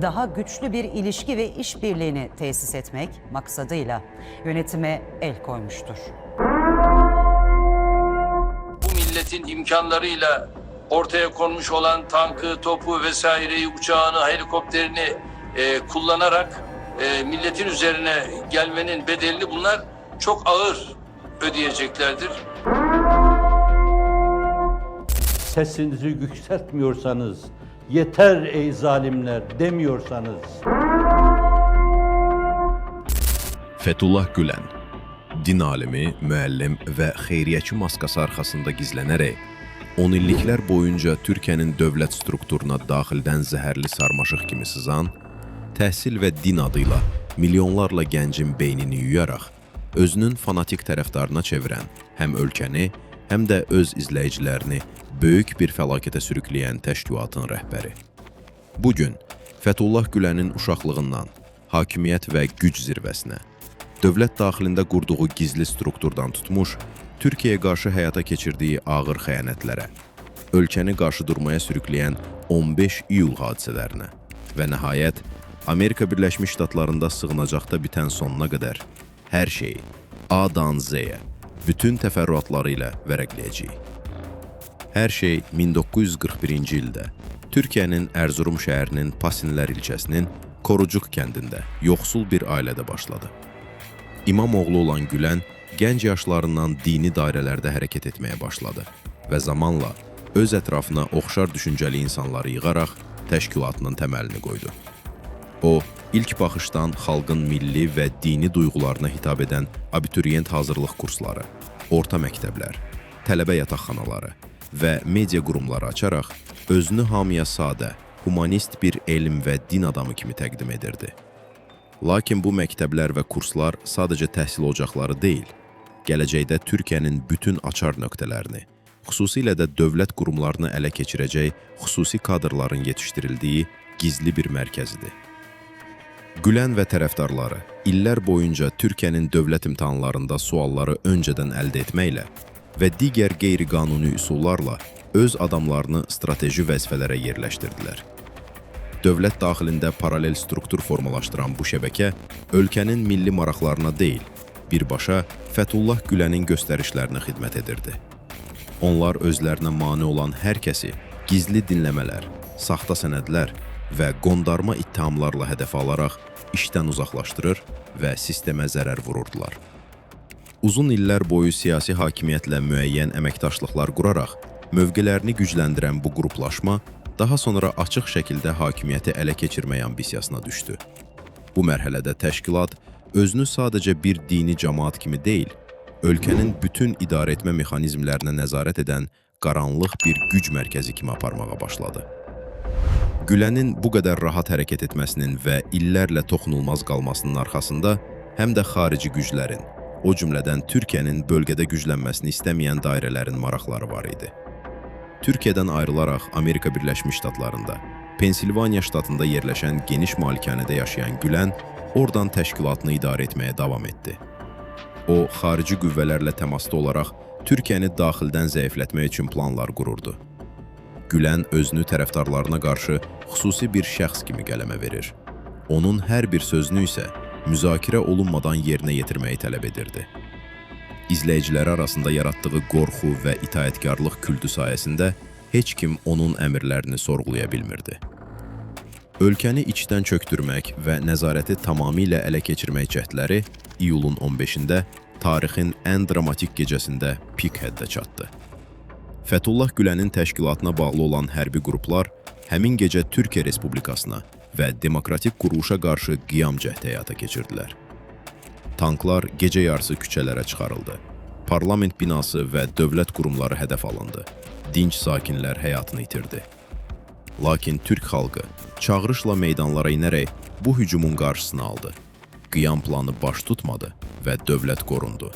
daha güçlü bir ilişki ve işbirliğini tesis etmek maksadıyla yönetime el koymuştur. Bu milletin imkanlarıyla ortaya konmuş olan tankı, topu vesaireyi, uçağını, helikopterini kullanarak milletin üzerine gelmenin bedelini bunlar çok ağır ödeyeceklerdir. Sesinizi yükseltmiyorsanız, yeter ey zalimler demiyorsanız. Fethullah Gülen, din alimi, müəllim və xeyriyyəçi maskası arxasında gizlənərək 10 illiklər boyunca Türkiyənin dövlət strukturuna daxildən zəhərli sarmaşıq kimi sızan, təhsil və din adıyla milyonlarla gəncin beynini yuyaraq, özünün fanatik tərəfdarına çevirən həm ölkəni, həm də öz izləyicilərini böyük bir fəlakətə sürükləyən təşkilatın rəhbəri. Bugün Fethullah Gülənin uşaqlığından hakimiyyət və güc zirvəsinə, dövlət daxilində qurduğu gizli strukturdan tutmuş, Türkiyəyə qarşı həyata keçirdiyi ağır xəyanətlərə, ölkəni qarşı durmaya sürükləyən 15 iyul hadisələrinə və nəhayət Amerika Birləşmiş Ştatlarında sığınacaqda bitən sonuna qədər hər şeyi A-dan Z-yə, bütün təfərrüatları ilə vərəqləyəcəyik. Hər şey 1941-ci ildə Türkiyənin Ərzurum şəhərinin Pasinlər ilçəsinin Korucuq kəndində yoxsul bir ailədə başladı. İmamoğlu olan Gülen, gənc yaşlarından dini dairələrdə hərəkət etməyə başladı və zamanla öz ətrafına oxşar düşüncəli insanları yığaraq təşkilatının təməlini qoydu. O, ilk baxışdan xalqın milli və dini duyğularına hitab edən abituriyent hazırlıq kursları, orta məktəblər, tələbə yataqxanaları və media qurumları açaraq özünü hamıya sadə, humanist bir elm və din adamı kimi təqdim edirdi. Lakin bu məktəblər və kurslar sadəcə təhsil ocaqları deyil, gələcəkdə Türkiyənin bütün açar nöqtələrini, xüsusilə də dövlət qurumlarını ələ keçirəcək xüsusi kadrların yetişdirildiyi gizli bir mərkəzidir. Gülen və tərəfdarları illər boyunca Türkiyənin dövlət imtahanlarında sualları öncədən əldə etməklə və digər qeyri-qanuni üsullarla öz adamlarını strateji vəzifələrə yerləşdirdilər. Dövlət daxilində paralel struktur formalaşdıran bu şəbəkə ölkənin milli maraqlarına deyil, birbaşa Fethullah Gülenin göstərişlərinə xidmət edirdi. Onlar özlərinə mane olan hər kəsi gizli dinləmələr, saxta sənədlər və qondarma ittihamlarla hədəf alaraq işdən uzaqlaşdırır və sistemə zərər vururdular. Uzun illər boyu siyasi hakimiyyətlə müəyyən əməkdaşlıqlar quraraq mövqelərini gücləndirən bu qruplaşma daha sonra açıq şəkildə hakimiyyəti ələ keçirmək ambisiyasına düşdü. Bu mərhələdə təşkilat özünü sadəcə bir dini cəmaat kimi deyil, ölkənin bütün idarəetmə mexanizmlərinə nəzarət edən qaranlıq bir güc mərkəzi kimi aparmağa başladı. Gülenin bu qədər rahat hərəkət etməsinin və illərlə toxunulmaz qalmasının arxasında həm də xarici güclərin, o cümlədən Türkiyənin bölgədə güclənməsini istəməyən dairələrin maraqları var idi. Türkiyədən ayrılaraq Amerika Birləşmiş Ştatlarında, Pensilvaniya ştatında yerləşən geniş malikanədə yaşayan Gülen oradan təşkilatını idarə etməyə davam etdi. O, xarici qüvvələrlə təmasda olaraq Türkiyəni daxildən zəiflətmək üçün planlar qururdu. Gülen özünü tərəfdarlarına qarşı xüsusi bir şəxs kimi qələmə verir. Onun hər bir sözünü isə müzakirə olunmadan yerinə yetirməyi tələb edirdi. İzləyiciləri arasında yaratdığı qorxu və itaətkarlıq kültü sayəsində heç kim onun əmrlərini sorğulaya bilmirdi. Ölkəni içdən çöktürmək və nəzarəti tamamilə ələ keçirmək cəhdləri iyulun 15-də tarixin ən dramatik gecəsində pik həddə çatdı. Fethullah Gülenin təşkilatına bağlı olan hərbi qruplar həmin gecə Türkiyə Respublikasına və demokratik quruluşa qarşı qiyam cəhdi həyata keçirdilər. Tanklar gecə yarısı küçələrə çıxarıldı. Parlament binası və dövlət qurumları hədəf alındı. Dinc sakinlər həyatını itirdi. Lakin Türk xalqı çağırışla meydanlara inərək bu hücumun qarşısını aldı. Qiyam planı baş tutmadı və dövlət qorundu.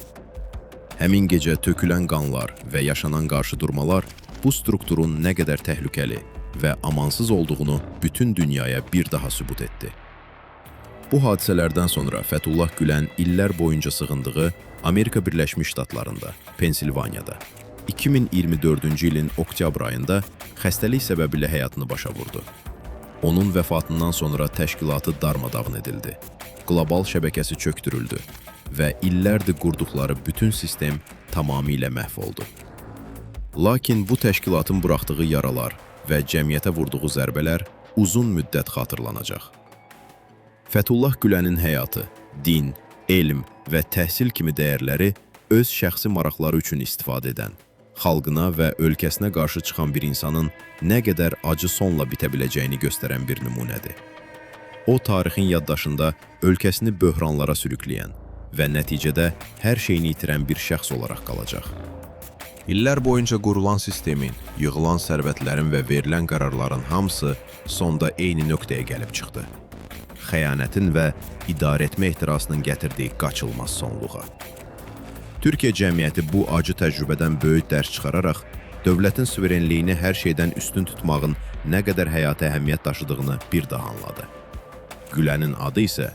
Həmin gecə tökülən qanlar və yaşanan qarşıdurmalar bu strukturun nə qədər təhlükəli və amansız olduğunu bütün dünyaya bir daha sübut etdi. Bu hadisələrdən sonra Fethullah Gülen illər boyunca sığındığı Amerika Birləşmiş Ştatlarında, Pensilvaniyada 2024-cü ilin oktyabr ayında xəstəlik səbəbilə həyatını başa vurdu. Onun vəfatından sonra təşkilatı darmadağın edildi. Qlobal şəbəkəsi çökdürüldü və illərdir qurduqları bütün sistem tamamilə məhv oldu. Lakin bu təşkilatın buraxdığı yaralar və cəmiyyətə vurduğu zərbələr uzun müddət xatırlanacaq. Fethullah Gülənin həyatı, din, elm və təhsil kimi dəyərləri öz şəxsi maraqları üçün istifadə edən, xalqına və ölkəsinə qarşı çıxan bir insanın nə qədər acı sonla bitə biləcəyini göstərən bir nümunədir. O, tarixin yaddaşında ölkəsini böhranlara sürükləyən və nəticədə hər şeyini itirən bir şəxs olaraq qalacaq. İllər boyunca qurulan sistemin, yığılan sərvətlərin və verilən qərarların hamısı sonda eyni nöqtəyə gəlib çıxdı. Xəyanətin və idarəetmə ehtirasının gətirdiyi qaçılmaz sonluğa. Türkiyə cəmiyyəti bu acı təcrübədən böyük dərs çıxararaq, dövlətin suverenliyini hər şeydən üstün tutmağın nə qədər həyati əhəmiyyət daşıdığını bir daha anladı. Gülənin adı isə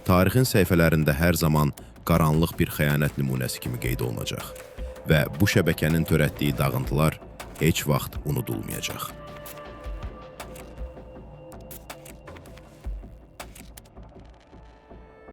tarixin səhifələrində hər zaman qaranlıq bir xəyanət nümunəsi kimi qeyd olunacaq və bu şəbəkənin törətdiyi dağıntılar heç vaxt unudulmayacaq.